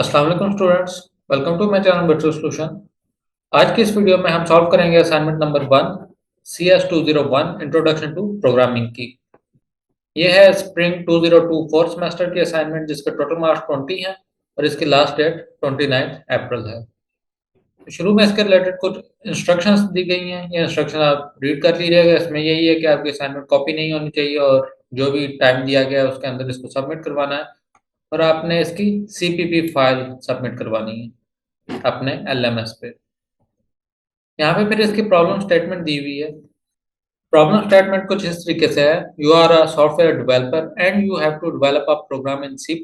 अस्सलाम वालेकुम students, welcome to my channel virtual solution. आज की इस वीडियो में हम सॉल्व करेंगे assignment number 1 CS201 introduction to programming की। ये है स्प्रिंग 2024 सेमेस्टर की असाइनमेंट जिसके टोटल मार्क्स 20 हैं और इसकी लास्ट डेट 29 अप्रैल है। शुरू में इसके रिलेटेड कुछ इंस्ट्रक्शंस दी गई हैं। ये इंस्ट्रक्शन आप रीड कर लीजिएगा। इसमें यही है कि आपकी असाइनमेंट कॉपी नहीं होनी चाहिए और जो भी टाइम दिया गया है उसके अंदर इसको सबमिट करवाना है और आपने इसकी CPP फाइल सबमिट करवानी है अपने LMS पे। यहाँ पे फिर इसकी प्रॉब्लम स्टेटमेंट दी हुई है। प्रॉब्लम स्टेटमेंट कुछ इस तरीके से है। You are a software developer and you have to develop a program in C++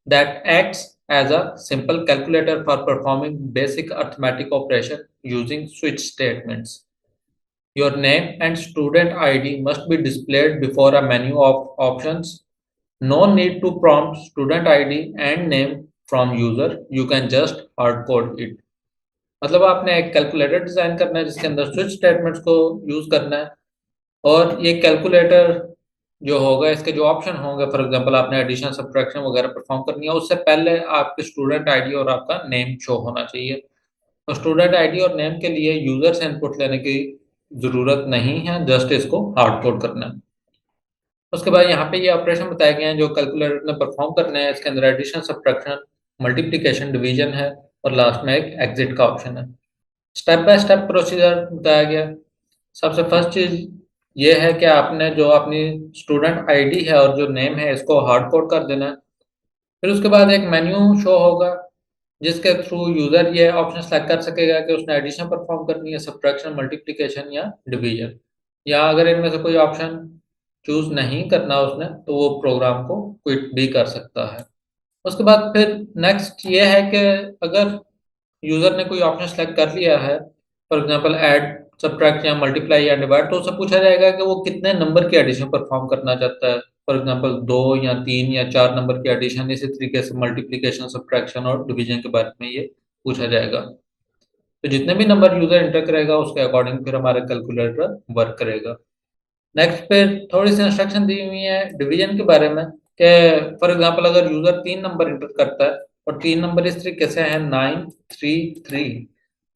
that acts as a simple calculator for performing basic arithmetic operation using switch statements. Your name and student ID must be displayed before a menu of options. No need to prompt student ID and name from user. You can just hard code it. मतलब आपने एक calculator design करना है जिसके अंदर switch statements को use करना है और ये कैलकुलेटर जो होगा इसके जो ऑप्शन होंगे, फॉर एग्जांपल आपने एडिशन सब्ट्रैक्शन वगैरह परफॉर्म करनी है, उससे पहले आपके स्टूडेंट आईडी और आपका नेम शो होना चाहिए। तो स्टूडेंट आईडी और नेम के लिए यूजर से इनपुट लेने की जरूरत नहीं है, जस्ट इसको हार्ड कोड करना है। उसके बाद यहाँ पे ये ऑपरेशन बताए गए हैं जो कैलकुलेटर ने परफॉर्म करने हैं। इसके अंदर एडिशन सब्ट्रैक्शन मल्टीप्लिकेशन डिवीजन है और लास्ट में एक एग्जिट का ऑप्शन है। स्टेप बाय स्टेप प्रोसीजर बताया गया। सबसे फर्स्ट चीज ये है कि आपने जो अपनी स्टूडेंट आईडी है और जो नेम है इसको हार्ड कोड कर देना है। फिर उसके बाद एक मेन्यू शो होगा जिसके थ्रू यूजर ये ऑप्शन सेलेक्ट कर सकेगा कि उसने एडिशन परफॉर्म करनी है, सब्ट्रैक्शन, मल्टीप्लिकेशन या डिवीजन, या अगर इनमें से कोई ऑप्शन चूज नहीं करना उसने तो वो प्रोग्राम को क्विट भी कर सकता है। उसके बाद फिर नेक्स्ट ये है कि अगर यूजर ने कोई ऑप्शन सेलेक्ट कर लिया है, फॉर एग्जांपल ऐड, सब्ट्रैक्ट या मल्टीप्लाई या डिवाइड, तो उससे पूछा जाएगा कि वो कितने नंबर की एडिशन परफॉर्म करना चाहता है। फॉर एग्जांपल 2 या 3 या 4 नंबर की एडिशन, इसी तरीके से मल्टीप्लिकेशन, सब्ट्रैक्शन और डिवीजन के बारे में ये पूछा जाएगा। तो जितने भी नंबर यूजर एंटर करेगा उसके अकॉर्डिंग फिर हमारा कैलकुलेटर वर्क करेगा। नेक्स्ट फिर थोड़ी सी इंस्ट्रक्शन दी हुई है डिवीजन के बारे में कि फॉर एग्जांपल अगर यूजर 3 नंबर इंटर करता है और 3 नंबर इस तरीके से है 9, 3, 3,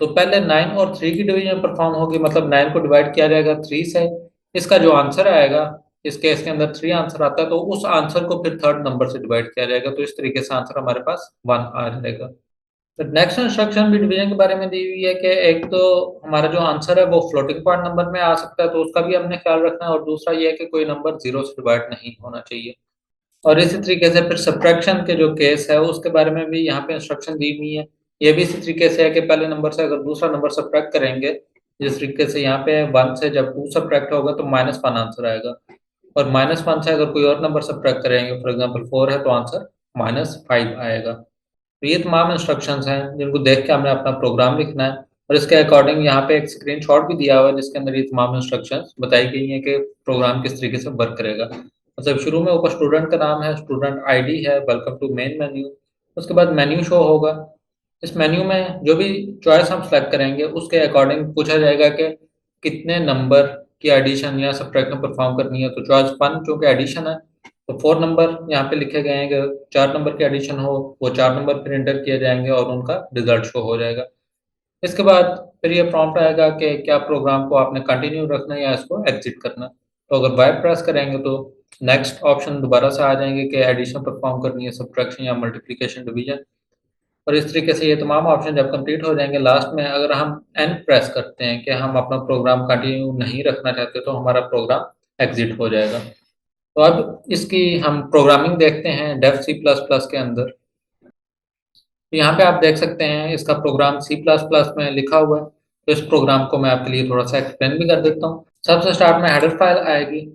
तो पहले 9 और 3 की डिवीजन परफॉर्म होगी, मतलब 9 को डिवाइड किया जाएगा 3 से। इसका जो आंसर आएगा, इस केस के अंदर 3 आंसर आता है, तो उस आंसर को फिर थर्ड नंबर से डिवाइड किया जाएगा, तो इस तरीके से आंसर हमारे पास 1 आ जाएगा। तो नेक्स्ट इंस्ट्रक्शन भी डिवीजन के बारे में दी हुई है कि एक तो हमारा जो आंसर है वो फ्लोटिंग पॉइंट नंबर में आ सकता है, तो उसका भी हमने ख्याल रखना है, और दूसरा ये है कि कोई नंबर 0 से डिवाइड नहीं होना चाहिए। और इसी तरीके से फिर सब्ट्रैक्शन के जो केस है उसके बारे में भी यहाँ पे इंस्ट्रक्शन दी हुई है। ये भी इसी तरीके से है कि पहले नंबर से अगर दूसरा नंबर सब्ट्रैक्ट करेंगे, जिस तरीके से यहाँ पे 1 से जब 2 सब्ट्रैक्ट होगा तो -1 आंसर आएगा, और -1 से अगर कोई और नंबर सब्ट्रैक्ट करेंगे, फॉर एग्जाम्पल 4 है, तो आंसर -5 आएगा। तो ये तमाम इंस्ट्रक्शंस हैं जिनको देख के हमने अपना प्रोग्राम लिखना है, और इसके अकॉर्डिंग यहाँ पे एक स्क्रीनशॉट भी दिया हुआ है जिसके अंदर ये तमाम इंस्ट्रक्शंस बताई गई हैं कि प्रोग्राम किस तरीके से वर्क करेगा। मतलब शुरू में ऊपर स्टूडेंट का नाम है, स्टूडेंट आईडी है, वेलकम टू मेन मेन्यू। उसके बाद मेन्यू शो होगा। इस मेन्यू में जो भी चॉइस हम सेलेक्ट करेंगे उसके अकॉर्डिंग पूछा जाएगा कि कितने नंबर की एडिशन या सब्ट्रैक्शन परफॉर्म करनी है। तो चॉइस 1 चूँकि एडिशन है तो 4 नंबर यहाँ पे लिखे गए हैं कि 4 नंबर की एडिशन हो, वो 4 नंबर फिर एंटर किए जाएंगे और उनका रिजल्ट शो हो जाएगा। इसके बाद फिर ये प्रॉम्प्ट आएगा कि क्या प्रोग्राम को आपने कंटिन्यू रखना है या इसको एग्जिट करना है। तो अगर वाई प्रेस करेंगे तो नेक्स्ट ऑप्शन दोबारा से आ जाएंगे कि एडिशन परफॉर्म करनी है, सब्ट्रैक्शन या मल्टीप्लिकेशन, डिवीजन, और इस तरीके से ये तमाम ऑप्शन जब कंप्लीट हो जाएंगे, लास्ट में अगर हम एन प्रेस करते हैं कि हम अपना प्रोग्राम कंटिन्यू नहीं रखना चाहते, तो हमारा प्रोग्राम एग्जिट हो जाएगा। तो अब इसकी हम प्रोग्रामिंग देखते हैं डेफ C++ के अंदर। तो यहाँ पे आप देख सकते हैं इसका प्रोग्राम C++ में लिखा हुआ है। तो इस प्रोग्राम को मैं आपके लिए थोड़ा सा एक्सप्लेन भी कर देता हूँ। सबसे स्टार्ट में हेडर फाइल आएगी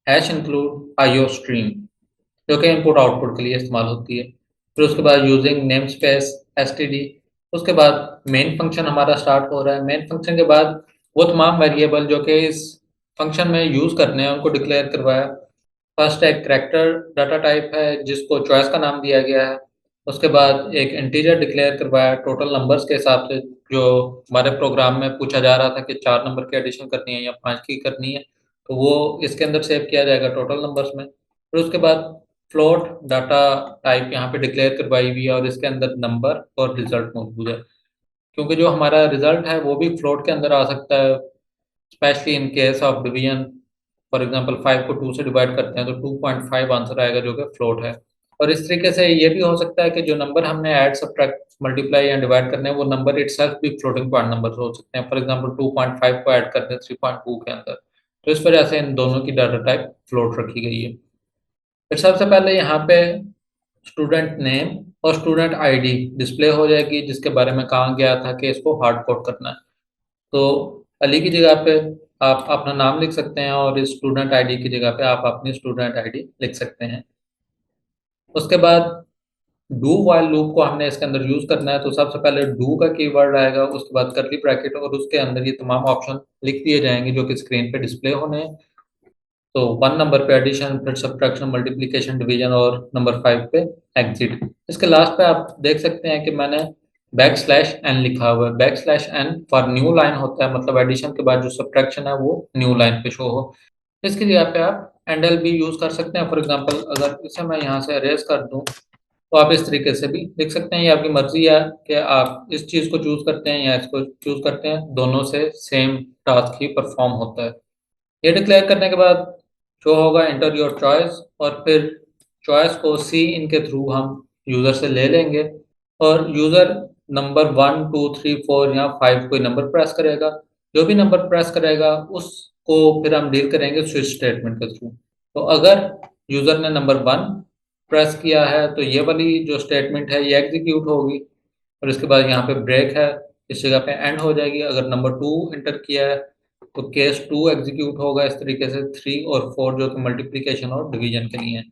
#include IO stream, जो कि इनपुट आउटपुट के लिए इस्तेमाल होती है। फिर उसके बाद यूजिंग नेम स्पेस std। उसके बाद मेन फंक्शन हमारा स्टार्ट हो रहा है। मेन फंक्शन के बाद वो तमाम वेरिएबल जो कि इस फंक्शन में यूज करने हैं उनको डिक्लेयर करवाया। फर्स्ट एक करैक्टर डाटा टाइप है जिसको चॉइस का नाम दिया गया है। उसके बाद एक इंटीजर डिक्लेयर करवाया टोटल नंबर्स के हिसाब से, जो हमारे प्रोग्राम में पूछा जा रहा था कि 4 नंबर की एडिशन करनी है या 5 की करनी है, तो वो इसके अंदर सेव किया जाएगा टोटल नंबर्स में। फिर उसके बाद फ्लोट डाटा टाइप यहाँ पे डिक्लेयर करवाई हुई है और इसके अंदर नंबर और रिजल्ट मौजूद है, क्योंकि जो हमारा रिजल्ट है वो भी फ्लोट के अंदर आ सकता है, specially in case of division. For example 5 को 2 से डिवाइड करते हैं तो 2.5 आंसर आएगा जो कि फ्लोट है। और इस तरीके से ये भी हो सकता है कि जो नंबर हमने ऐड सब्ट्रैक्ट मल्टीप्लाई या डिवाइड करने हैं वो नंबर इटसेल्फ भी फ्लोटिंग पॉइंट नंबर हो सकते हैं। फॉर एग्जांपल 2.5 को ऐड करते हैं 3.2 के अंदर, तो इस वजह से इन दोनों की डाटा टाइप फ्लोट रखी गई है। फिर सबसे पहले यहाँ पे स्टूडेंट नेम और स्टूडेंट आईडी डिस्प्ले हो जाएगी, जिसके बारे में कहा गया था कि इसको हार्ड कोड करना है। तो अली की जगह पे आप अपना नाम लिख सकते हैं और इस स्टूडेंट आईडी की जगह पे आप अपनी स्टूडेंट आईडी लिख सकते हैं। उसके बाद डू वाइल लूप को हमने इसके अंदर यूज करना है, तो सबसे पहले डू का कीवर्ड आएगा, उसके बाद करली ब्रैकेट और उसके अंदर ये तमाम ऑप्शन लिख दिए जाएंगे जो कि स्क्रीन पे डिस्प्ले होने हैं। तो 1 नंबर पे एडिशन, फिर सब्ट्रैक्शन, मल्टीप्लिकेशन, डिवीजन और नंबर 5 पे एग्जिट। इसके लास्ट पे आप देख सकते हैं कि मैंने बैक स्लैश एन लिखा हुआ है। Backslash n for new line होता है, मतलब एडिशन के बाद जो सब्ट्रैक्शन है वो न्यू लाइन पे शो हो। इसकी जगह पे आप एंडल भी यूज कर सकते हैं। फॉर एग्जांपल अगर इसे मैं यहाँ से अरेज कर दूं तो आप इस तरीके से भी लिख सकते हैं। ये आपकी मर्जी है कि आप इस चीज को चूज करते हैं या इसको चूज करते हैं, दोनों से सेम टास्क ही परफॉर्म होता है। ये डिक्लेयर करने के बाद शो होगा एंटर योर चॉइस, और फिर चॉइस को सी इन के थ्रू हम यूज़र से ले लेंगे और यूज़र नंबर 1 2 3 4 या 5 कोई नंबर प्रेस करेगा। जो भी नंबर प्रेस करेगा उसको फिर हम डील करेंगे स्विच स्टेटमेंट के थ्रू। तो अगर यूज़र ने नंबर 1 प्रेस किया है तो ये वाली जो स्टेटमेंट है ये एग्जीक्यूट होगी, और इसके बाद यहाँ पे ब्रेक है, इस जगह पे एंड हो जाएगी। अगर नंबर 2 इंटर किया है तो केस 2 एग्जीक्यूट होगा। इस तरीके से 3 और 4 जो कि मल्टीप्लिकेशन और डिवीजन के लिए हैं।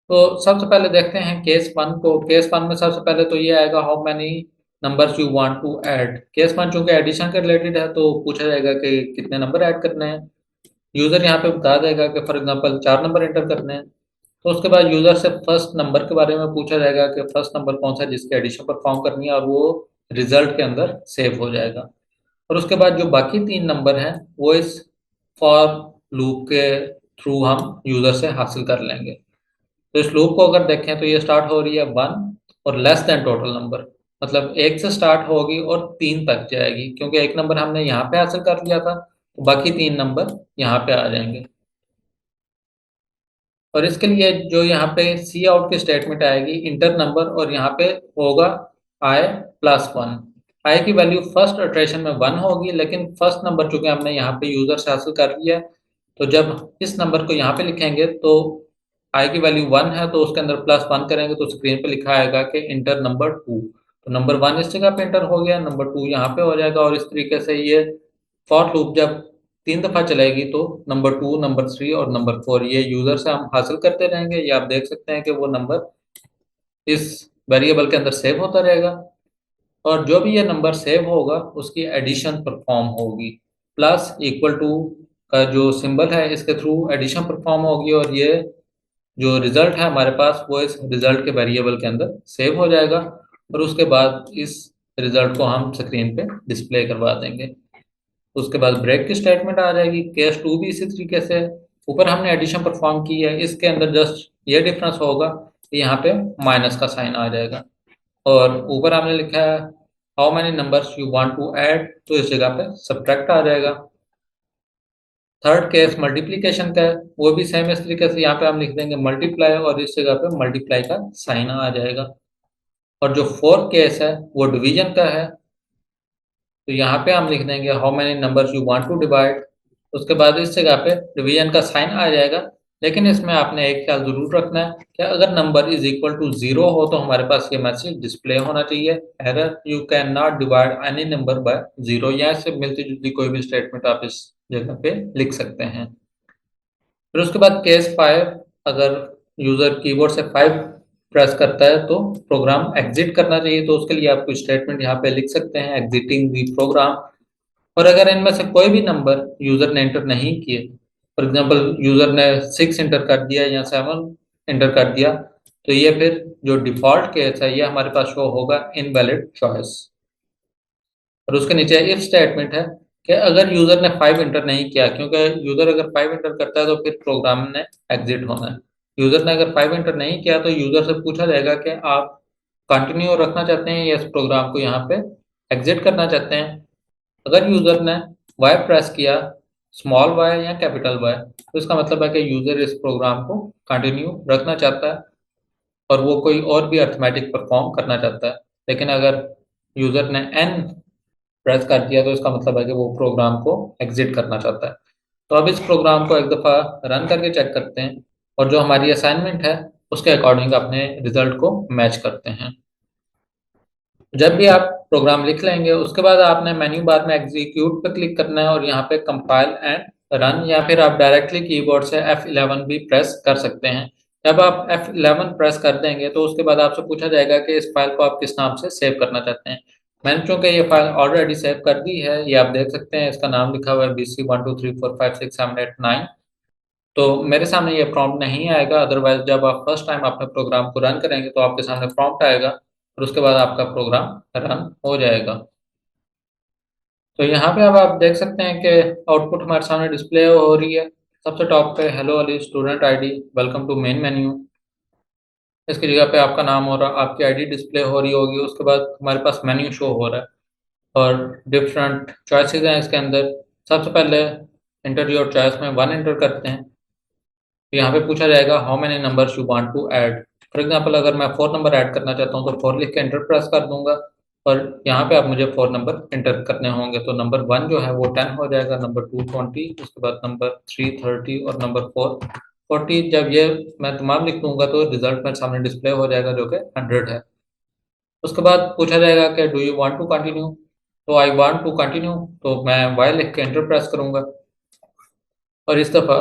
तो सबसे पहले देखते हैं केस 1 को। केस 1 में सबसे पहले तो ये आएगा how many numbers you want to add. Case 1 चूंकि एडिशन के रिलेटेड है तो पूछा जाएगा कि कितने नंबर ऐड करने हैं। यूजर यहाँ पे बता देगा कि फॉर एग्जांपल 4 नंबर एंटर करने हैं। तो उसके बाद यूजर से फर्स्ट नंबर के बारे में पूछा जाएगा कि फर्स्ट नंबर कौन सा है जिसकी एडिशन परफॉर्म करनी है, और वो रिजल्ट के अंदर सेव हो जाएगा। और उसके बाद जो बाकी 3 नंबर हैं वो इस फॉर लूप के थ्रू हम यूजर से हासिल कर लेंगे। तो इस लूप को अगर देखें तो ये स्टार्ट हो रही है 1 और लेस देन टोटल नंबर, मतलब 1 से स्टार्ट होगी और 3 तक जाएगी, क्योंकि एक नंबर हमने यहाँ पे हासिल कर लिया था तो बाकी 3 नंबर यहाँ पे आ जाएंगे। और इसके लिए जो यहाँ पे सी आउट की स्टेटमेंट आएगी इंटर नंबर, और यहाँ पे होगा i+1। आई की वैल्यू फर्स्ट इटरेशन में 1 होगी, लेकिन फर्स्ट नंबर चूंकि हमने यहाँ पे यूजर से हासिल कर लिया है तो जब इस नंबर को यहाँ पे लिखेंगे तो आई की वैल्यू 1 है तो उसके अंदर +1 करेंगे तो स्क्रीन पे लिखा आएगा कि इंटर नंबर 2। तो नंबर 1 इस जगह पे इंटर हो गया, नंबर 2 यहाँ पे हो जाएगा। और इस तरीके से ये फॉर लूप जब 3 दफा चलेगी तो नंबर 2, नंबर 3 और नंबर 4 ये यूजर से हम हासिल करते रहेंगे। ये आप देख सकते हैं कि वो नंबर इस वेरिएबल के अंदर सेव होता रहेगा, और जो भी ये नंबर सेव होगा उसकी एडिशन परफॉर्म होगी। प्लस इक्वल टू का जो सिंबल है इसके थ्रू एडिशन परफॉर्म होगी, और ये जो रिजल्ट है हमारे पास वो इस रिजल्ट के वेरिएबल के अंदर सेव हो जाएगा। और उसके बाद इस रिजल्ट को हम स्क्रीन पे डिस्प्ले करवा देंगे। उसके बाद ब्रेक की स्टेटमेंट आ जाएगी। केस 2 भी इसी तरीके से, ऊपर हमने एडिशन परफॉर्म की है, इसके अंदर जस्ट ये डिफरेंस होगा कि यहाँ पे माइनस का साइन आ जाएगा। और ऊपर हमने लिखा है how many numbers you want to add, तो इस जगह पे सब्ट्रैक्ट आ जाएगा। थर्ड केस मल्टीप्लिकेशन का है, वो भी सेम इस तरीके से यहाँ पे हम लिख देंगे मल्टीप्लाई, और इस जगह पे मल्टीप्लाई का साइन आ जाएगा। और जो फोर्थ केस है वो डिवीजन का है, तो यहाँ पे हम लिख देंगे how many numbers you want to divide. उसके बाद इस जगह पे डिवीजन का साइन आ जाएगा। लेकिन इसमें आपने एक ख्याल जरूर रखना है कि अगर नंबर इज इक्वल टू 0 हो तो हमारे पास ये मैसेज डिस्प्ले होना चाहिए, error you can not divide any number by 0। या इससे मिलती जुलती कोई भी स्टेटमेंट आप इस जगह पे लिख सकते हैं। फिर उसके बाद केस 5, अगर यूजर कीबोर्ड से 5 प्रेस करता है तो प्रोग्राम एग्जिट करना चाहिए, तो उसके लिए आप कोई स्टेटमेंट यहाँ पे लिख सकते हैं एग्जिटिंग दी प्रोग्राम। और अगर इनमें से कोई भी नंबर यूजर ने एंटर नहीं किए, फॉर एग्जांपल यूजर ने 6 एंटर कर दिया या 7 एंटर कर दिया, तो ये फिर जो डिफॉल्ट केस है ये हमारे पास शो होगा इनवैलिड चॉइस। और उसके नीचे इफ स्टेटमेंट है कि अगर यूजर ने 5 इंटर नहीं किया, क्योंकि यूजर अगर 5 इंटर करता है तो फिर प्रोग्राम ने एग्जिट होना है। यूजर ने अगर 5 इंटर नहीं किया तो यूजर से पूछा जाएगा कि आप कंटिन्यू रखना चाहते हैं या इस प्रोग्राम को यहाँ पे एग्जिट करना चाहते हैं। अगर यूजर ने वाई प्रेस किया, स्मॉल वाई या कैपिटल वाई, तो इसका मतलब है कि यूजर इस प्रोग्राम को कंटिन्यू रखना चाहता है और वो कोई और भी अर्थमेटिक परफॉर्म करना चाहता है। लेकिन अगर यूजर ने एन प्रेस कर दिया तो इसका मतलब है कि वो प्रोग्राम को एग्जिट करना चाहता है। तो अब इस प्रोग्राम को एक दफ़ा रन करके चेक करते हैं और जो हमारी असाइनमेंट है उसके अकॉर्डिंग अपने रिजल्ट को मैच करते हैं। जब भी आप प्रोग्राम लिख लेंगे उसके बाद आपने मेन्यू बार में एग्जीक्यूट पर क्लिक करना है और यहाँ पे कंपाइल एंड रन, या फिर आप डायरेक्टली कीबोर्ड से F11 भी प्रेस कर सकते हैं। जब आप F11 प्रेस कर देंगे तो उसके बाद आपसे पूछा जाएगा कि इस फाइल को आप किस नाम से सेव करना चाहते हैं। मैंने चूंकि ये फाइल ऑलरेडी सेव कर दी है, ये आप देख सकते हैं, इसका नाम लिखा हुआ है BC12345678 9। तो मेरे सामने ये प्रॉम्प्ट नहीं आएगा, अदरवाइज जब आप फर्स्ट टाइम अपने प्रोग्राम को रन करेंगे तो आपके सामने प्रॉम्प्ट आएगा और उसके बाद आपका प्रोग्राम रन हो जाएगा। तो यहाँ पे अब आप देख सकते हैं कि आउटपुट हमारे सामने डिस्प्ले हो रही है। सबसे टॉप पे hello Ali student ID welcome to main menu, इसकी जगह पे आपका नाम और आपकी आईडी डिस्प्ले हो रही होगी। उसके बाद हमारे पास मेन्यू शो हो रहा है और डिफरेंट चॉइसेस हैं इसके अंदर। सबसे पहले इंटर योर चॉइस में 1 इंटर करते हैं। यहाँ पे पूछा जाएगा how many numbers you want to add. For example अगर मैं 4 नंबर ऐड करना चाहता हूँ तो 4 लिख के एंटर प्रेस कर दूंगा और यहाँ पे आप मुझे 4 नंबर एंटर करने होंगे। तो नंबर 1 जो है वो 10 हो जाएगा, नंबर 2 20, उसके बाद नंबर 3 30 और नंबर 4 40। जब ये मैं तमाम लिख दूंगा तो रिजल्ट मेरे सामने डिस्प्ले हो जाएगा जो कि 100 है। उसके बाद पूछा जाएगा कि do you want to continue, तो आई वांट टू कंटिन्यू, तो मैं वाई लिख के एंटर प्रेस करूंगा और इस दफ़ा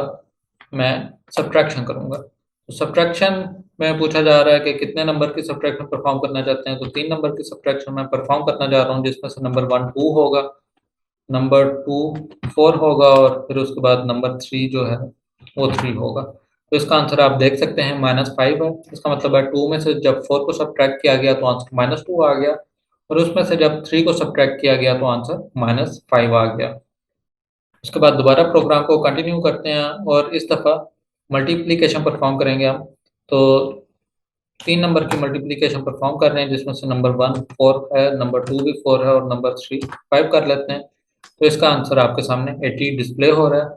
मैं सब्ट्रैक्शन करूंगा। तो सब्ट्रैक्शन में पूछा जा रहा है कि कितने नंबर की सब्ट्रैक्शन परफॉर्म करना चाहते हैं, तो 3 नंबर की सब्ट्रैक्शन मैं परफॉर्म करना जा रहा हूँ, जिसमें से नंबर 1 2 होगा, नंबर 2 4 होगा और फिर उसके बाद नंबर 3 जो है वो 3 होगा। तो इसका आंसर आप देख सकते हैं -5 है। इसका मतलब है 2 में से जब 4 को सब्ट्रैक्ट किया गया तो आंसर -2 आ गया और उसमें से जब 3 को सब्ट्रैक्ट किया गया तो आंसर -5 आ गया। उसके बाद दोबारा प्रोग्राम को कंटिन्यू करते हैं और इस दफ़ा मल्टीप्लिकेशन परफॉर्म करेंगे हम। तो 3 नंबर की मल्टीप्लिकेशन परफॉर्म कर रहे हैं जिसमें से नंबर 1 4 है, नंबर 2 भी 4 है और नंबर 3 5 कर लेते हैं। तो इसका आंसर आपके सामने 80 डिस्प्ले हो रहा है।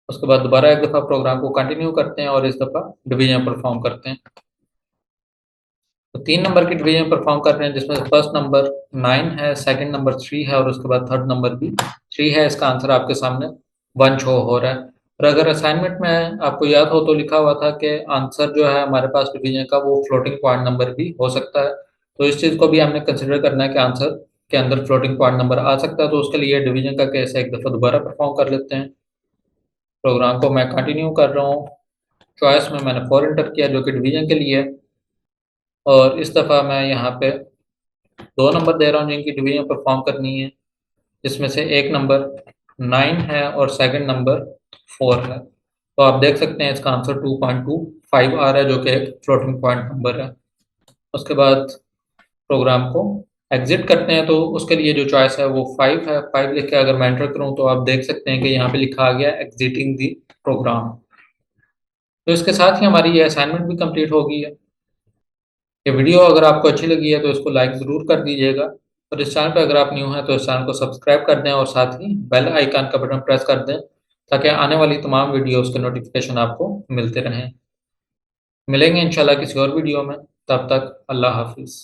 उसके बाद दोबारा एक दफ़ा प्रोग्राम को कंटिन्यू करते हैं और इस दफ़ा डिवीजन परफॉर्म करते हैं। तो 3 नंबर की डिवीजन परफॉर्म कर रहे हैं जिसमें फर्स्ट नंबर 9 है, सेकंड नंबर 3 है और उसके बाद थर्ड नंबर भी 3 है। इसका आंसर आपके सामने 1 शो हो रहा है। और अगर असाइनमेंट में आपको याद हो तो लिखा हुआ था कि आंसर जो है हमारे पास डिवीजन का वो फ्लोटिंग पॉइंट नंबर भी हो सकता है। तो इस चीज़ को भी हमने कंसिडर करना है कि आंसर के अंदर फ्लोटिंग पॉइंट नंबर आ सकता है। तो उसके लिए डिवीजन का केस एक दफ़ा दोबारा परफॉर्म कर लेते हैं। प्रोग्राम को मैं कंटिन्यू कर रहा हूँ। चॉइस में मैंने 4 इंटर किया जो कि डिवीजन के लिए है और इस दफ़ा मैं यहाँ पे 2 नंबर दे रहा हूँ जिनकी डिवीजन परफॉर्म करनी है, जिसमें से एक नंबर 9 है और सेकंड नंबर 4 है। तो आप देख सकते हैं इसका आंसर 2.25 आ रहा है जो कि एक फ्लोटिंग पॉइंट नंबर है। उसके बाद प्रोग्राम को एग्जिट करते हैं तो उसके लिए जो चॉइस है वो 5 है। 5 लिख के अगर मैं एंटर करूँ तो आप देख सकते हैं कि यहाँ पे लिखा आ गया एग्जिटिंग दी प्रोग्राम। तो इसके साथ ही हमारी ये असाइनमेंट भी कंप्लीट हो गई है। ये वीडियो अगर आपको अच्छी लगी है तो इसको लाइक ज़रूर कर दीजिएगा और इस चैनल पर अगर आप न्यू हैं तो इस चैनल को सब्सक्राइब कर दें और साथ ही बेल आइकन का बटन प्रेस कर दें ताकि आने वाली तमाम वीडियोस के नोटिफिकेशन आपको मिलते रहें। मिलेंगे इंशाल्लाह किसी और वीडियो में, तब तक अल्लाह हाफिज़।